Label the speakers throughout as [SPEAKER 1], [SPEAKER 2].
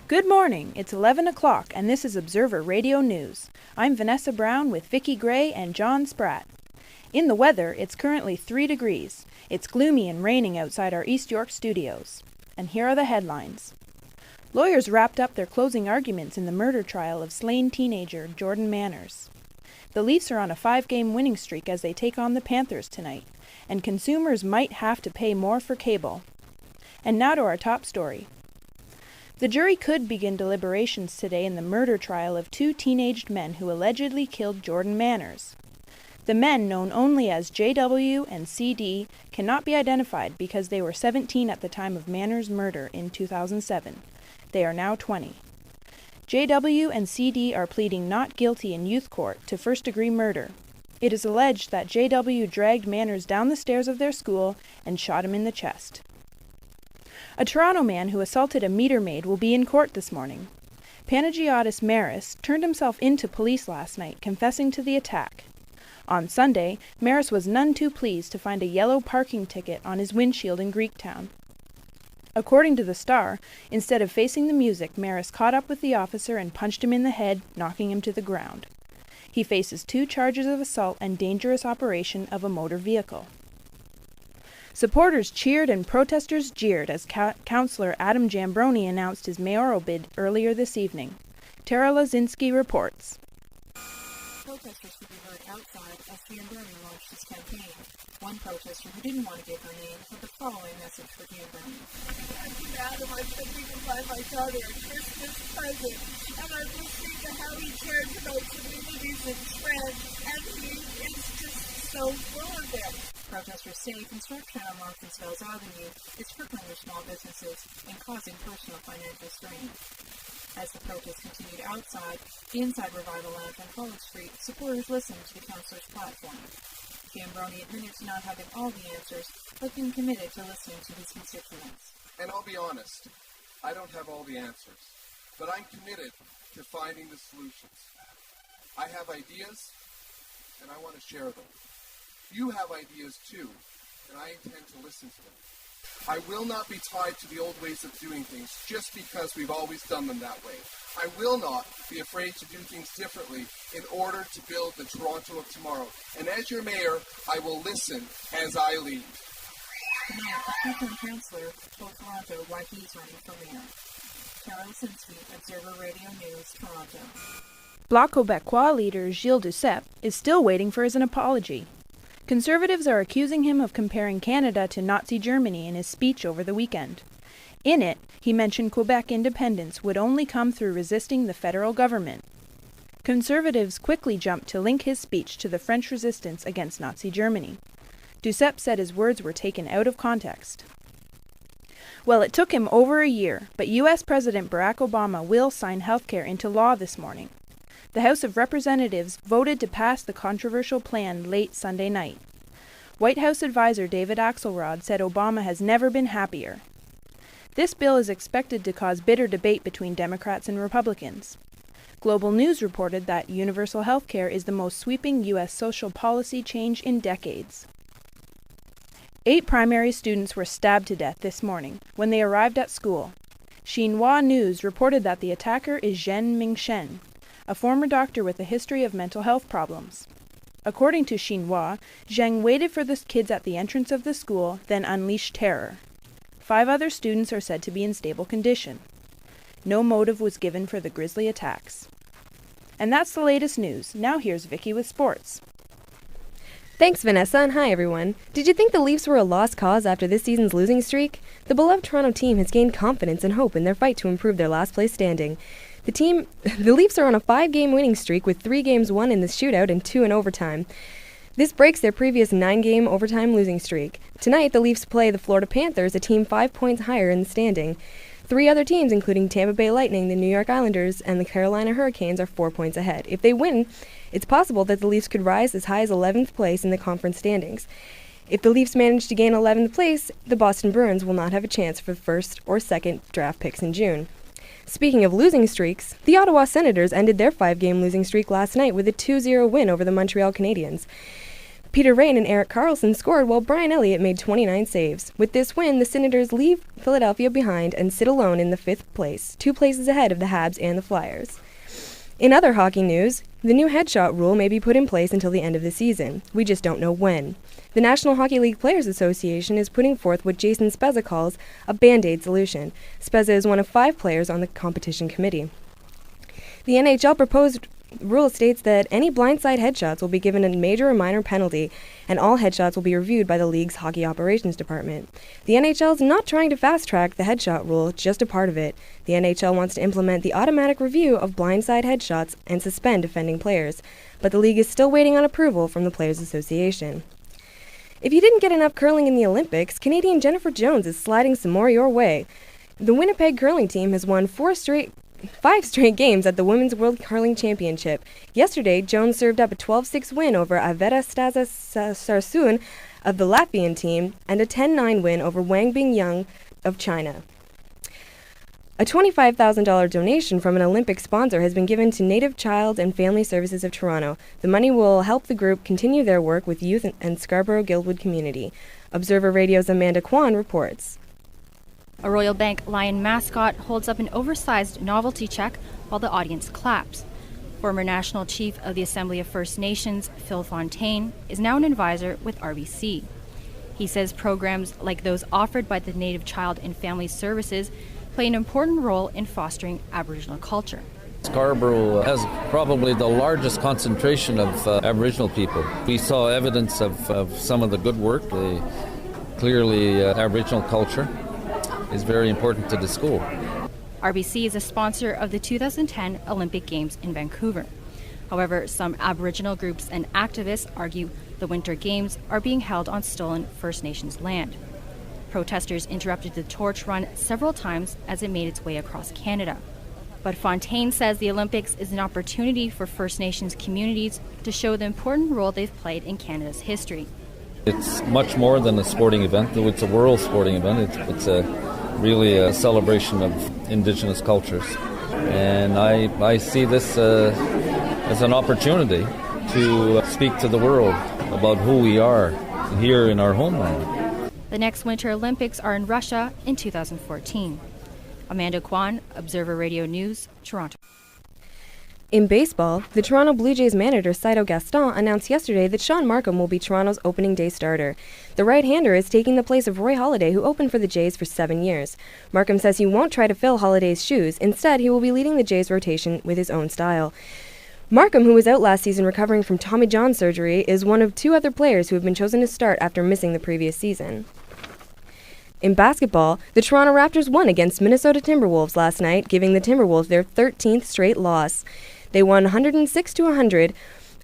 [SPEAKER 1] Good morning, it's 11 o'clock and this is Observer Radio News. I'm Vanessa Brown with Vicky Gray and Jon Spratt. In the weather, it's currently 3 degrees. It's gloomy and raining outside our East York studios. And here are the headlines. Lawyers wrapped up their closing arguments in the murder trial of slain teenager Jordan Manners. The Leafs are on a 5-game winning streak as they take on the Panthers tonight, and consumers might have to pay more for cable. And now to our top story. The jury could begin deliberations today in the murder trial of 2 teenaged men who allegedly killed Jordan Manners. The men, known only as JW and CD, cannot be identified because they were 17 at the time of Manners' murder in 2007. They are now 20. JW and CD are pleading not guilty in youth court to first-degree murder. It is alleged that JW dragged Manners down the stairs of their school and shot him in the chest. A Toronto man who assaulted a meter maid will be in court this morning. Panagiotis Maris turned himself into police last night, confessing to the attack. On Sunday, Maris was none too pleased to find a yellow parking ticket on his windshield in Greektown. According to the Star, instead of facing the music, Maris caught up with the officer and punched him in the head, knocking him to the ground. He faces 2 charges of assault and dangerous operation of a motor vehicle. Supporters cheered and protesters jeered as Councillor Adam Jambroni announced his mayoral bid earlier this evening. Tara Lazinski reports.
[SPEAKER 2] Protesters could be heard outside as Jambroni launched his campaign. One protester who didn't want to give her name had the following message for Jambroni.
[SPEAKER 3] I'm Adam. I'm thinking to buy my daughter a Christmas present, and I'm listening to how he cares about communities and friends, and he is just so full of it.
[SPEAKER 2] Protesters say construction on Marthansville's Avenue is crippling their small businesses and causing personal financial strain. As the protest continued outside, the Inside Revival Lounge on College Street, supporters listened to the councillor's platform. Jambroni admitted to not having all the answers, but being committed to listening to his constituents.
[SPEAKER 4] And I'll be honest, I don't have all the answers, but I'm committed to finding the solutions. I have ideas, and I want to share them. You have ideas too, and I intend to listen to them. I will not be tied to the old ways of doing things just because we've always done them that way. I will not be afraid to do things differently in order to build the Toronto of tomorrow. And as your mayor, I will listen as I lead.
[SPEAKER 2] Tonight, a full-time councillor told Toronto why he's running for mayor. Tara Lazinski, Observer Radio News, Toronto.
[SPEAKER 1] Bloc Québécois leader Gilles Duceppe is still waiting for his apology. Conservatives are accusing him of comparing Canada to Nazi Germany in his speech over the weekend. In it, he mentioned Quebec independence would only come through resisting the federal government. Conservatives quickly jumped to link his speech to the French resistance against Nazi Germany. Duceppe said his words were taken out of context. Well, it took him over a year, but U.S. President Barack Obama will sign healthcare into law this morning. The House of Representatives voted to pass the controversial plan late Sunday night. White House advisor David Axelrod said Obama has never been happier. This bill is expected to cause bitter debate between Democrats and Republicans. Global News reported that universal health care is the most sweeping U.S. social policy change in decades. 8 primary students were stabbed to death this morning when they arrived at school. Xinhua News reported that the attacker is Zheng Mingshen, a former doctor with a history of mental health problems. According to Xinhua, Zheng waited for the kids at the entrance of the school, then unleashed terror. 5 other students are said to be in stable condition. No motive was given for the grisly attacks. And that's the latest news. Now here's Vicky with sports.
[SPEAKER 5] Thanks, Vanessa, and hi, everyone. Did you think the Leafs were a lost cause after this season's losing streak? The beloved Toronto team has gained confidence and hope in their fight to improve their last-place standing. The Leafs are on a 5-game winning streak with 3 games won in the shootout and 2 in overtime. This breaks their previous 9-game overtime losing streak. Tonight, the Leafs play the Florida Panthers, a team 5 points higher in the standing. 3 other teams, including Tampa Bay Lightning, the New York Islanders, and the Carolina Hurricanes, are 4 points ahead. If they win, it's possible that the Leafs could rise as high as 11th place in the conference standings. If the Leafs manage to gain 11th place, the Boston Bruins will not have a chance for first or second draft picks in June. Speaking of losing streaks, the Ottawa Senators ended their 5-game losing streak last night with a 2-0 win over the Montreal Canadiens. Peter Rain and Eric Carlson scored while Brian Elliott made 29 saves. With this win, the Senators leave Philadelphia behind and sit alone in the 5th place, 2 places ahead of the Habs and the Flyers. In other hockey news, the new headshot rule may be put in place until the end of the season. We just don't know when. The National Hockey League Players Association is putting forth what Jason Spezza calls a Band-Aid solution. Spezza is one of 5 players on the competition committee. The NHL proposed rule states that any blindside headshots will be given a major or minor penalty, and all headshots will be reviewed by the league's hockey operations department. The NHL is not trying to fast-track the headshot rule, just a part of it. The NHL wants to implement the automatic review of blindside headshots and suspend offending players, but the league is still waiting on approval from the Players Association. If you didn't get enough curling in the Olympics, Canadian Jennifer Jones is sliding some more your way. The Winnipeg curling team has won 5 straight games at the Women's World Curling Championship. Yesterday, Jones served up a 12-6 win over Iveta Sarsoun of the Latvian team and a 10-9 win over Wang Bingyang of China. A $25,000 donation from an Olympic sponsor has been given to Native Child and Family Services of Toronto. The money will help the group continue their work with youth and Scarborough-Guildwood community. Observer Radio's Amanda Kwan reports.
[SPEAKER 6] A Royal Bank Lion mascot holds up an oversized novelty check while the audience claps. Former National Chief of the Assembly of First Nations, Phil Fontaine, is now an advisor with RBC. He says programs like those offered by the Native Child and Family Services play an important role in fostering Aboriginal culture.
[SPEAKER 7] Scarborough has probably the largest concentration of Aboriginal people. We saw evidence of some of the good work. Clearly, Aboriginal culture is very important to the school.
[SPEAKER 6] RBC is a sponsor of the 2010 Olympic Games in Vancouver. However, some Aboriginal groups and activists argue the Winter Games are being held on stolen First Nations land. Protesters interrupted the torch run several times as it made its way across Canada. But Fontaine says the Olympics is an opportunity for First Nations communities to show the important role they've played in Canada's history.
[SPEAKER 7] It's much more than a sporting event, though it's a world sporting event. It's really a celebration of Indigenous cultures. And I see this as an opportunity to speak to the world about who we are here in our homeland.
[SPEAKER 6] The next Winter Olympics are in Russia in 2014. Amanda Kwan, Observer Radio News, Toronto.
[SPEAKER 5] In baseball, the Toronto Blue Jays manager Cito Gaston announced yesterday that Sean Markham will be Toronto's opening day starter. The right-hander is taking the place of Roy Halladay, who opened for the Jays for 7 years. Markham says he won't try to fill Holladay's shoes. Instead, he will be leading the Jays rotation with his own style. Markham, who was out last season recovering from Tommy John surgery, is one of 2 other players who have been chosen to start after missing the previous season. In basketball, the Toronto Raptors won against Minnesota Timberwolves last night, giving the Timberwolves their 13th straight loss. They won 106-100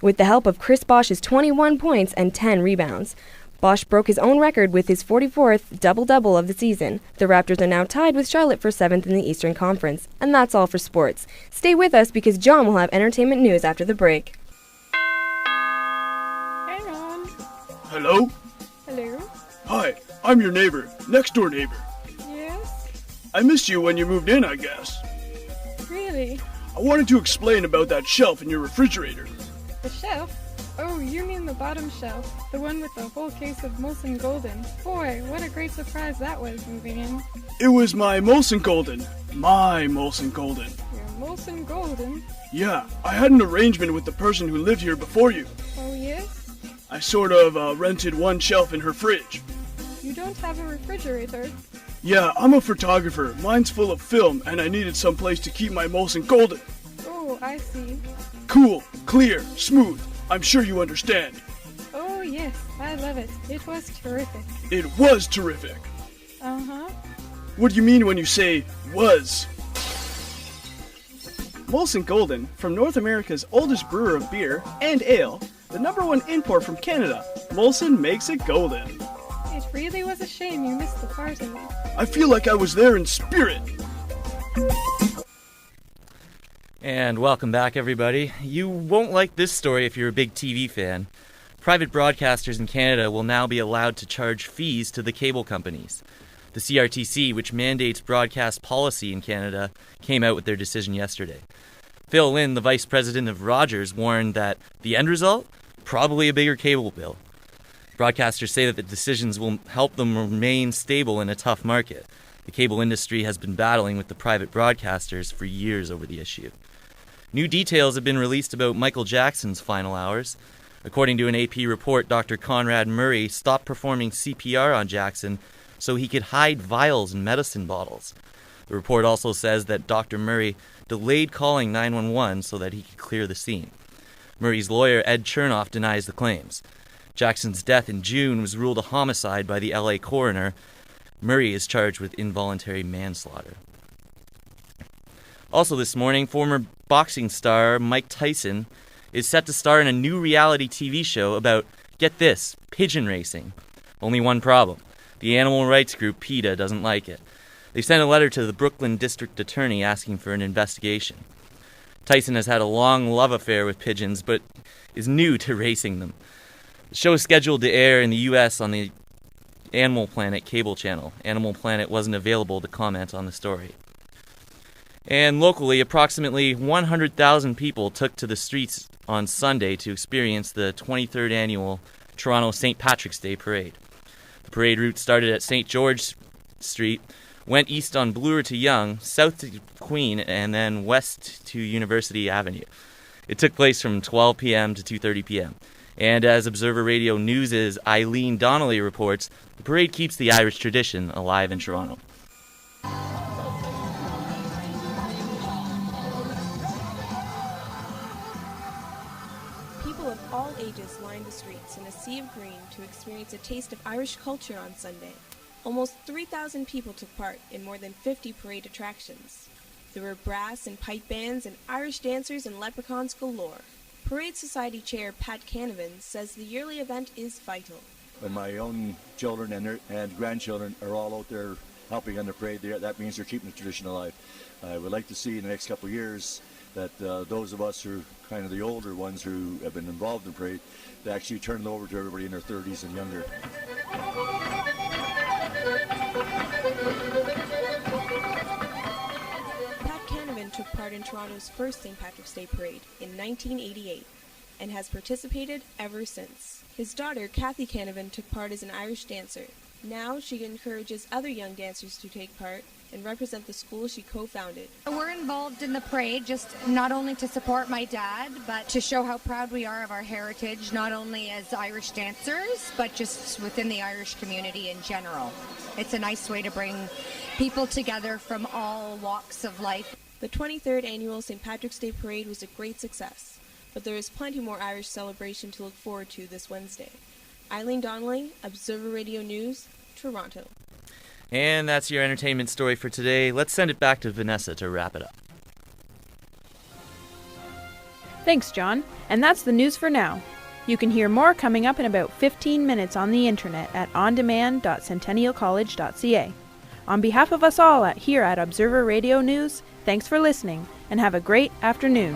[SPEAKER 5] with the help of Chris Bosh's 21 points and 10 rebounds. Bosh broke his own record with his 44th double-double of the season. The Raptors are now tied with Charlotte for 7th in the Eastern Conference. And that's all for sports. Stay with us because John will have entertainment news after the break.
[SPEAKER 3] Hang on.
[SPEAKER 8] Hello?
[SPEAKER 3] Hello?
[SPEAKER 8] Hi, I'm your neighbor, next door neighbor.
[SPEAKER 3] Yes?
[SPEAKER 8] I missed you when you moved in, I guess.
[SPEAKER 3] Really?
[SPEAKER 8] I wanted to explain about that shelf in your refrigerator.
[SPEAKER 3] The shelf? Oh, you mean the bottom shelf. The one with the whole case of Molson Golden. Boy, what a great surprise that was moving in.
[SPEAKER 8] It was my Molson Golden. My Molson Golden.
[SPEAKER 3] Your Molson Golden?
[SPEAKER 8] Yeah, I had an arrangement with the person who lived here before you.
[SPEAKER 3] Oh, yes?
[SPEAKER 8] I sort of rented one shelf in her fridge.
[SPEAKER 3] You don't have a refrigerator.
[SPEAKER 8] Yeah, I'm a photographer. Mine's full of film, and I needed some place to keep my Molson Golden.
[SPEAKER 3] Oh, I see.
[SPEAKER 8] Cool, clear, smooth. I'm sure you understand.
[SPEAKER 3] Oh, yes, I love it. It was terrific.
[SPEAKER 8] It was terrific.
[SPEAKER 3] Uh-huh.
[SPEAKER 8] What do you mean when you say was? Molson Golden, from North America's oldest brewer of beer and ale, the #1 import from Canada, Molson makes it golden.
[SPEAKER 3] It really was a shame you missed the party.
[SPEAKER 8] I feel like I was there in spirit.
[SPEAKER 9] And welcome back, everybody. You won't like this story if you're a big TV fan. Private broadcasters in Canada will now be allowed to charge fees to the cable companies. The CRTC, which mandates broadcast policy in Canada, came out with their decision yesterday. Phil Lynn, the vice president of Rogers, warned that the end result? Probably a bigger cable bill. Broadcasters say that the decisions will help them remain stable in a tough market. The cable industry has been battling with the private broadcasters for years over the issue. New details have been released about Michael Jackson's final hours. According to an AP report, Dr. Conrad Murray stopped performing CPR on Jackson so he could hide vials and medicine bottles. The report also says that Dr. Murray delayed calling 911 so that he could clear the scene. Murray's lawyer, Ed Chernoff, denies the claims. Jackson's death in June was ruled a homicide by the LA coroner. Murray is charged with involuntary manslaughter. Also this morning, former boxing star Mike Tyson is set to star in a new reality TV show about, get this, pigeon racing. Only one problem. The animal rights group PETA doesn't like it. They sent a letter to the Brooklyn District Attorney asking for an investigation. Tyson has had a long love affair with pigeons, but is new to racing them. The show is scheduled to air in the U.S. on the Animal Planet cable channel. Animal Planet wasn't available to comment on the story. And locally, approximately 100,000 people took to the streets on Sunday to experience the 23rd annual Toronto St. Patrick's Day Parade. The parade route started at St. George Street, went east on Bloor to Yonge, south to Queen, and then west to University Avenue. It took place from 12 p.m. to 2:30 p.m. And as Observer Radio News' Eileen Donnelly reports, the parade keeps the Irish tradition alive in Toronto.
[SPEAKER 10] People of all ages lined the streets in a sea of green to experience a taste of Irish culture on Sunday. Almost 3,000 people took part in more than 50 parade attractions. There were brass and pipe bands and Irish dancers and leprechauns galore. Parade Society Chair Pat Canavan says the yearly event is vital.
[SPEAKER 11] When my own children and grandchildren are all out there helping on the parade, that means they're keeping the tradition alive. I would like to see in the next couple of years that those of us who are kind of the older ones who have been involved in the parade, to actually turn it over to everybody in their 30s and younger.
[SPEAKER 10] Pat Canavan took part in Toronto's first St. Patrick's Day Parade in 1988 and has participated ever since. His daughter, Kathy Canavan, took part as an Irish dancer. Now she encourages other young dancers to take part and represent the school she co-founded.
[SPEAKER 12] We're involved in the parade just not only to support my dad, but to show how proud we are of our heritage, not only as Irish dancers, but just within the Irish community in general. It's a nice way to bring people together from all walks of life.
[SPEAKER 10] The 23rd annual St. Patrick's Day Parade was a great success, but there is plenty more Irish celebration to look forward to this Wednesday. Eileen Donnelly, Observer Radio News, Toronto.
[SPEAKER 9] And that's your entertainment story for today. Let's send it back to Vanessa to wrap it up.
[SPEAKER 1] Thanks, John. And that's the news for now. You can hear more coming up in about 15 minutes on the internet at ondemand.centennialcollege.ca. On behalf of us all here at Observer Radio News, thanks for listening and have a great afternoon.